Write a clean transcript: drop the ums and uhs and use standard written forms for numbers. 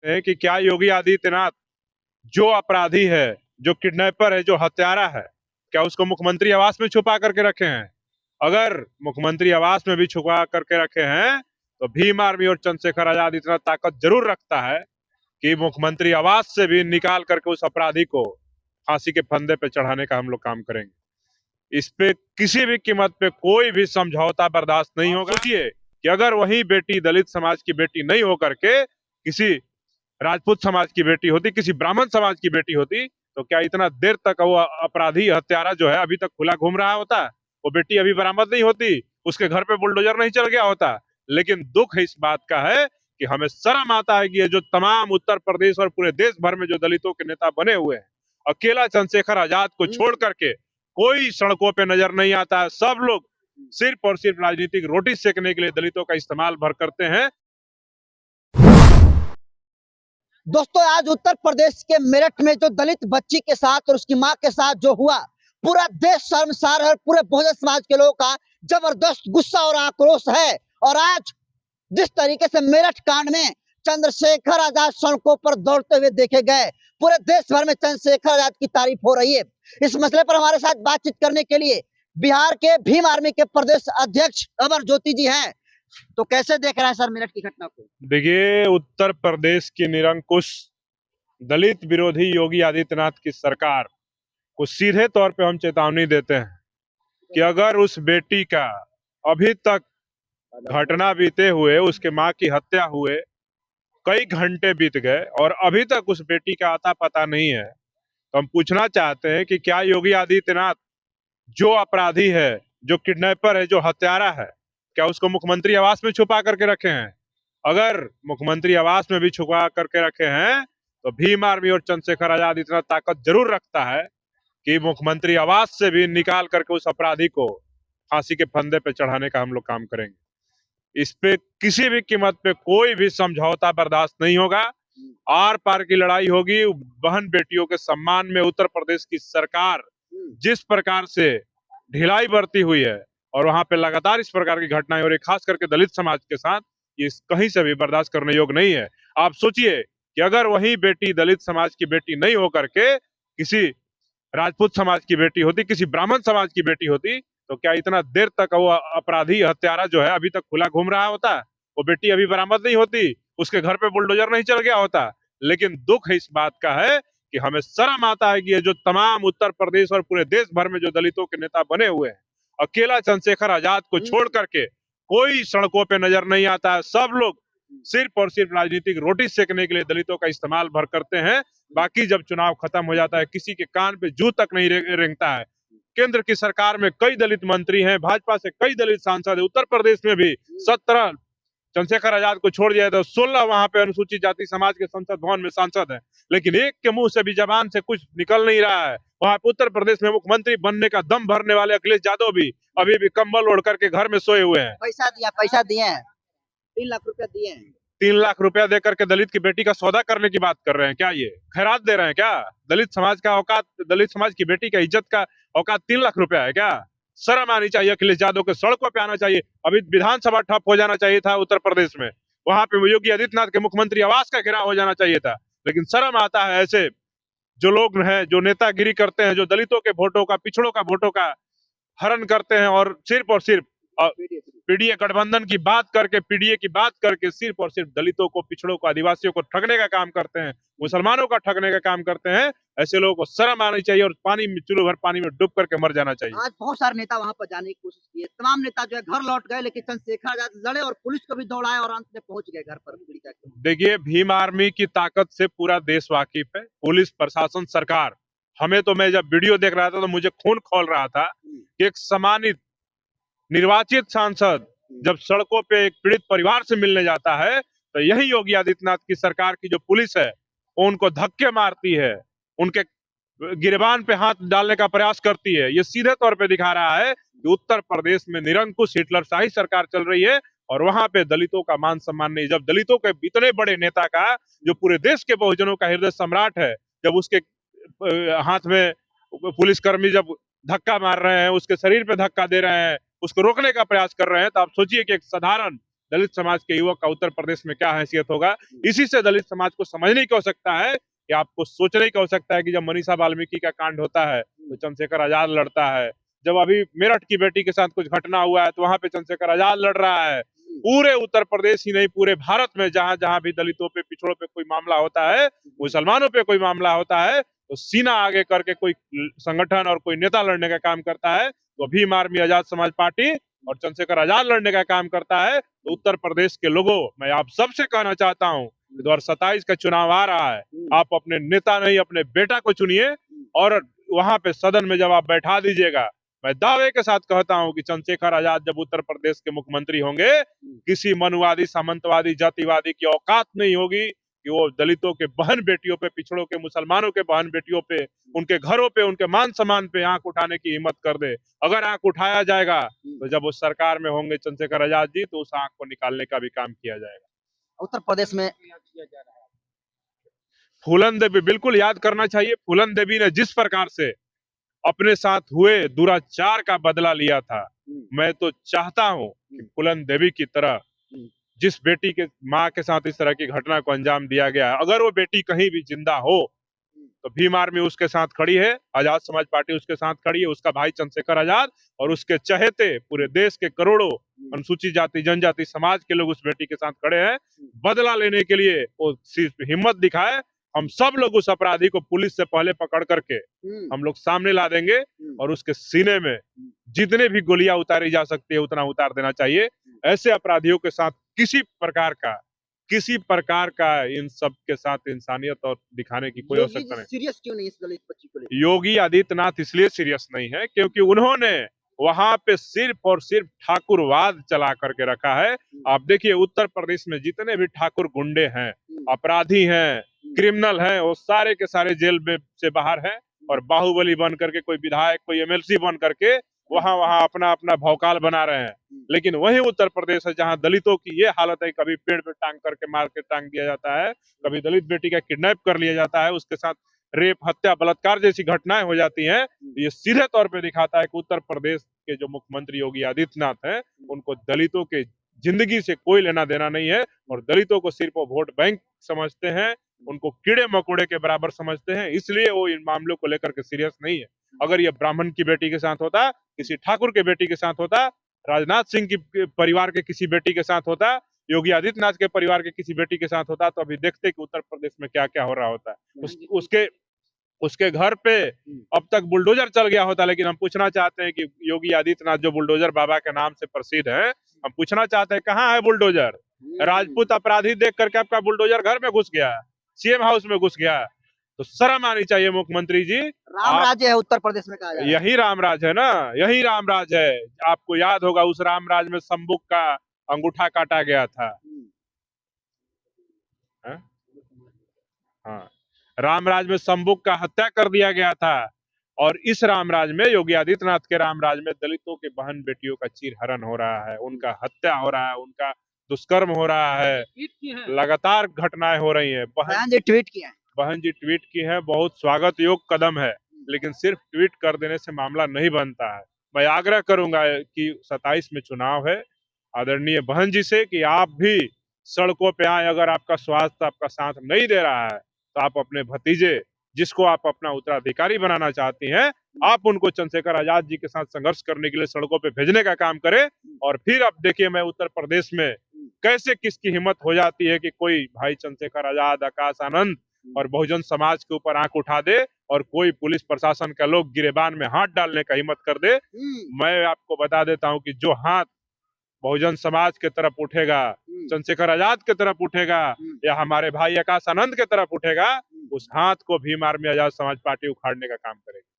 है कि क्या योगी आदित्यनाथ जो अपराधी है, जो किडनैपर है, जो हत्यारा है, क्या उसको मुख्यमंत्री आवास में छुपा करके रखे हैं? अगर मुख्यमंत्री आवास में भी छुपा करके रखे हैं तो भीम आर्मी और चंद्रशेखर आजाद इतना ताकत जरूर रखता है कि मुख्यमंत्री आवास से भी निकाल करके उस अपराधी को फांसी के फंदे पे चढ़ाने का हम लोग काम करेंगे। इस पे किसी भी कीमत पे कोई भी समझौता बर्दाश्त नहीं होगा। सोचिए कि अगर वही बेटी दलित समाज की बेटी नहीं होकर के किसी राजपूत समाज की बेटी होती, किसी ब्राह्मण समाज की बेटी होती, तो क्या इतना देर तक वो अपराधी हत्यारा जो है अभी तक खुला घूम रहा होता? वो बेटी अभी बरामद नहीं होती, उसके घर पे बुलडोजर नहीं चल गया होता। लेकिन दुख इस बात का है कि हमें शर्म आता है कि ये जो तमाम उत्तर प्रदेश और पूरे देश भर में जो दलितों के नेता बने हुए हैं, अकेला चंद्रशेखर आजाद को छोड़ करके कोई सड़कों पे नजर नहीं आता है। सब लोग सिर्फ और सिर्फ राजनीतिक रोटी सेकने के लिए दलितों का इस्तेमाल भर करते हैं। दोस्तों, आज उत्तर प्रदेश के मेरठ में जो दलित बच्ची के साथ और उसकी मां के साथ जो हुआ, पूरा देश शर्मसार है। पूरे बहुजन समाज के लोगों का जबरदस्त गुस्सा और आक्रोश है। और आज जिस तरीके से मेरठ कांड में चंद्रशेखर आजाद सड़कों पर दौड़ते हुए देखे गए, पूरे देश भर में चंद्रशेखर आजाद की तारीफ हो रही है। इस मसले पर हमारे साथ बातचीत करने के लिए बिहार के भीम आर्मी के प्रदेश अध्यक्ष अमर ज्योति जी हैं। तो कैसे देख रहे हैं सर मेरठ की घटना को? देखिए, उत्तर प्रदेश की निरंकुश दलित विरोधी योगी आदित्यनाथ की सरकार को सीधे तौर पे हम चेतावनी देते हैं कि अगर उस बेटी का अभी तक घटना बीते हुए, उसके मां की हत्या हुए कई घंटे बीत गए और अभी तक उस बेटी का आता पता नहीं है, तो हम पूछना चाहते हैं कि क्या योगी आदित्यनाथ जो अपराधी है, जो किडनैपर है, जो हत्यारा है, क्या उसको मुख्यमंत्री आवास में छुपा करके रखे हैं? अगर मुख्यमंत्री आवास में भी छुपा करके रखे हैं तो भीम आर्मी और चंद्रशेखर आजाद इतना ताकत जरूर रखता है कि मुख्यमंत्री आवास से भी निकाल करके उस अपराधी को फांसी के फंदे पे चढ़ाने का हम लोग काम करेंगे। इस पे किसी भी कीमत पे कोई भी समझौता बर्दाश्त नहीं होगा। आर पार की लड़ाई होगी। बहन बेटियों के सम्मान में उत्तर प्रदेश की सरकार जिस प्रकार से ढिलाई बरती हुई है और वहां पे लगातार इस प्रकार की घटनाएं हो रही, खास करके दलित समाज के साथ, ये कहीं से भी बर्दाश्त करने योग्य नहीं है। आप सोचिए कि अगर वही बेटी दलित समाज की बेटी नहीं होकर के किसी राजपूत समाज की बेटी होती, किसी ब्राह्मण समाज की बेटी होती, तो क्या इतना देर तक वो अपराधी हत्यारा जो है अभी तक खुला घूम रहा होता? वो बेटी अभी बरामद नहीं होती, उसके घर पे बुलडोजर नहीं चल गया होता। लेकिन दुख इस बात का है कि हमें शर्म आता है कि ये जो तमाम उत्तर प्रदेश और पूरे देश भर में जो दलितों के नेता बने हुए हैं, अकेला चंद्रशेखर आजाद को छोड़ करके कोई सड़कों पे नजर नहीं आता है। सब लोग सिर्फ और सिर्फ राजनीतिक रोटी सेकने के लिए दलितों का इस्तेमाल भर करते हैं। बाकी जब चुनाव खत्म हो जाता है, किसी के कान पे जू तक नहीं रेंगता है। केंद्र की सरकार में कई दलित मंत्री हैं, भाजपा से कई दलित सांसद है, उत्तर प्रदेश में भी 17 चंद्रशेखर आजाद को छोड़ दिया तो 16 वहां पे अनुसूचित जाति समाज के संसद भवन में सांसद है, लेकिन एक के मुंह से भी जबान से कुछ निकल नहीं रहा है। वहां पे उत्तर प्रदेश में मुख्यमंत्री बनने का दम भरने वाले अखिलेश यादव भी अभी भी कंबल ओढ़ करके घर में सोए हुए हैं। पैसा दिए हैं, 3 लाख रुपया दिए हैं। 3 लाख रुपया देकर के दलित की बेटी का सौदा करने की बात कर रहे हैं क्या? ये खैरात दे रहे हैं क्या? दलित समाज का औकात, दलित समाज की बेटी का इज्जत का औकात 3 लाख रुपया है क्या? शर्म आनी चाहिए। अखिलेश यादव के सड़कों पे आना चाहिए। अभी विधानसभा ठप हो जाना चाहिए था उत्तर प्रदेश में, वहां पे योगी आदित्यनाथ के मुख्यमंत्री आवास का घेराव हो जाना चाहिए था। लेकिन शर्म आता है ऐसे जो लोग हैं, जो नेतागिरी करते हैं, जो दलितों के वोटों का, पिछड़ों का वोटों का हरण करते हैं और सिर्फ पीडीए गठबंधन की बात करके, पीडीए की बात करके सिर्फ और सिर्फ दलितों को, पिछड़ों को, आदिवासियों को ठगने का काम करते हैं, मुसलमानों का ठगने का काम करते हैं। ऐसे लोगों को शर्म आनी चाहिए और पानी में, चुल्लू भर पानी में डूब करके मर जाना चाहिए। आज बहुत सारे नेता वहां पर जाने की कोशिश की है, तमाम नेता जो है घर लौट गए, लेकिन चंद्रशेखर आजाद लड़े और पुलिस को भी दौड़ाया और अंत में पहुंच गए घर पर पीड़िता के। देखिए, भीम आर्मी की ताकत से पूरा देश वाकिफ है, पुलिस प्रशासन, सरकार। हमें तो, मैं जब वीडियो देख रहा था तो मुझे खून खौल रहा था कि एक सम्मानित निर्वाचित सांसद जब सड़कों पे एक पीड़ित परिवार से मिलने जाता है तो यही योगी आदित्यनाथ की सरकार की जो पुलिस है वो उनको धक्के मारती है, उनके गिरबान पे हाथ डालने का प्रयास करती है। ये सीधे तौर पे दिखा रहा है कि उत्तर प्रदेश में निरंकुश हिटलरशाही सरकार चल रही है और वहां पे दलितों का मान सम्मान नहीं। जब दलितों के इतने बड़े नेता का, जो पूरे देश के बहुजनों का हृदय सम्राट है, जब उसके हाथ में पुलिसकर्मी जब धक्का मार रहे हैं, उसके शरीर पे धक्का दे रहे हैं, उसको रोकने का प्रयास कर रहे हैं, तो आप सोचिए कि एक साधारण दलित समाज के युवक का उत्तर प्रदेश में क्या हैसियत होगा। इसी से दलित समाज को समझने की आवश्यकता है कि आपको सोचने की आवश्यकता है कि जब मनीषा वाल्मीकि का कांड होता है तो चंद्रशेखर आजाद लड़ता है, जब अभी मेरठ की बेटी के साथ कुछ घटना हुआ है तो वहां पे चंद्रशेखर आजाद लड़ रहा है। पूरे उत्तर प्रदेश ही नहीं, पूरे भारत में जहां जहां भी दलितों पे, पिछड़ों पे कोई मामला होता है, मुसलमानों पे कोई मामला होता है तो सीना आगे करके कोई संगठन और कोई नेता लड़ने का काम करता है, तो भीम आर्मी आजाद समाज पार्टी और चंद्रशेखर आजाद लड़ने का काम करता है। तो उत्तर प्रदेश के लोगों, मैं आप सबसे कहना चाहता हूँ, 2027 का चुनाव आ रहा है, आप अपने नेता नहीं अपने बेटा को चुनिए और वहां पे सदन में जब आप बैठा दीजिएगा, मैं दावे के साथ कहता हूं कि चंद्रशेखर आजाद जब उत्तर प्रदेश के मुख्यमंत्री होंगे, किसी मनुवादी, सामंतवादी, जातिवादी की औकात नहीं होगी कि वो दलितों के बहन बेटियों पे, पिछड़ों के, मुसलमानों के बहन बेटियों पे, उनके घरों पे, उनके मान सम्मान पे आंख उठाने की हिम्मत कर दे। अगर आंख उठाया जाएगा तो जब उस सरकार में होंगे चंद्रशेखर आजाद जी, तो उस आंख को निकालने का भी काम किया जाएगा। उत्तर प्रदेश में फूलन देवी, बिल्कुल याद करना चाहिए। फूलन देवी ने जिस प्रकार से अपने साथ हुए दुराचार का बदला लिया था, मैं तो चाहता हूं कि फूलन देवी की तरह जिस बेटी के माँ के साथ इस तरह की घटना को अंजाम दिया गया है, अगर वो बेटी कहीं भी जिंदा हो तो भीम आर्मी उसके साथ खड़ी है, आजाद समाज पार्टी उसके साथ खड़ी है, उसका भाई चंद्रशेखर आजाद और उसके चहेते पूरे देश के करोड़ों अनुसूचित जाति, जनजाति समाज के लोग उस बेटी के साथ खड़े हैं। बदला लेने के लिए वो सिर्फ हिम्मत दिखाए, हम सब लोग उस अपराधी को पुलिस से पहले पकड़ करके हम लोग सामने ला देंगे और उसके सीने में जितने भी गोलियां उतारी जा सकती है उतना उतार देना चाहिए। ऐसे अपराधियों के साथ किसी प्रकार का इन सब के साथ इंसानियत और दिखाने की कोई आवश्यकता नहीं। सीरियस क्यों नहीं इस दलित बच्ची को लेकर? योगी आदित्यनाथ इसलिए सीरियस नहीं है क्योंकि उन्होंने वहां पे सिर्फ और सिर्फ ठाकुरवाद चला करके रखा है। आप देखिए उत्तर प्रदेश में जितने भी ठाकुर गुंडे हैं, अपराधी हैं, क्रिमिनल हैं, वो सारे के सारे जेल में से बाहर हैं और बाहुबली बन करके, कोई विधायक, कोई एमएलसी बन करके वहां अपना अपना भौकाल बना रहे हैं। लेकिन वही उत्तर प्रदेश है जहां दलितों की ये हालत है, कभी पेड़ पे टांग करके मार के टांग दिया जाता है, कभी दलित बेटी का किडनैप कर लिया जाता है, उसके साथ रेप, हत्या, बलात्कार जैसी घटनाएं हो जाती हैं। ये सीधे तौर पे दिखाता है कि उत्तर प्रदेश के जो मुख्यमंत्री योगी आदित्यनाथ हैं, उनको दलितों के जिंदगी से कोई लेना देना नहीं है और दलितों को सिर्फ वो वोट बैंक समझते हैं, उनको कीड़े मकोड़े के बराबर समझते हैं, इसलिए वो इन मामलों को लेकर के सीरियस नहीं है। अगर ये ब्राह्मण की बेटी के साथ होता, किसी ठाकुर के बेटी के साथ होता, राजनाथ सिंह की परिवार के किसी बेटी के साथ होता, योगी आदित्यनाथ के परिवार के किसी बेटी के साथ होता, तो अभी देखते कि उत्तर प्रदेश में क्या क्या हो रहा होता है। उसके घर पे अब तक बुलडोजर चल गया होता। लेकिन हम पूछना चाहते हैं कि योगी आदित्यनाथ जो बुलडोजर बाबा के नाम से प्रसिद्ध है, हम पूछना चाहते हैं कहाँ है बुलडोजर? राजपूत अपराधी देख करके आपका बुलडोजर घर में घुस गया, सीएम हाउस में घुस गया, तो शर्म आनी चाहिए मुख्यमंत्री जी। राम राज्य है उत्तर प्रदेश में कहा जा रहा है। यही रामराज है ना, यही रामराज है। आपको याद होगा उस रामराज में संबुक का अंगूठा काटा गया था। हाँ, रामराज में संबुक का हत्या कर दिया गया था और इस रामराज में, योगी आदित्यनाथ के रामराज में दलितों के बहन बेटियों का चीरहरण हो रहा है, उनका हत्या हो रहा है, उनका दुष्कर्म हो रहा है, लगातार घटनाएं हो रही है। बहन जी ट्वीट किए हैं, बहन जी ट्वीट की है, बहुत स्वागत योग कदम है, लेकिन सिर्फ ट्वीट कर देने से मामला नहीं बनता है। मैं आग्रह करूंगा कि 27 में चुनाव है, आदरणीय बहन जी से कि आप भी सड़कों पे आए। अगर आपका स्वास्थ्य आपका साथ नहीं दे रहा है तो आप अपने भतीजे, जिसको आप अपना उत्तराधिकारी बनाना चाहती हैं, आप उनको चंद्रशेखर आजाद जी के साथ संघर्ष करने के लिए सड़कों पे भेजने का काम करें। और फिर अब देखिए मैं उत्तर प्रदेश में कैसे किसकी हिम्मत हो जाती है कि कोई भाई चंद्रशेखर आजाद, आकाश आनंद और बहुजन समाज के ऊपर आंख उठा दे और कोई पुलिस प्रशासन का लोग गिरेबान में हाथ डालने का हिम्मत कर दे। मैं आपको बता देता हूं कि जो हाथ बहुजन समाज के तरफ उठेगा, चंद्रशेखर आजाद के तरफ उठेगा या हमारे भाई आकाश आनंद के तरफ उठेगा, उस हाथ को भीम आर्मी आजाद समाज पार्टी उखाड़ने का काम करेगी।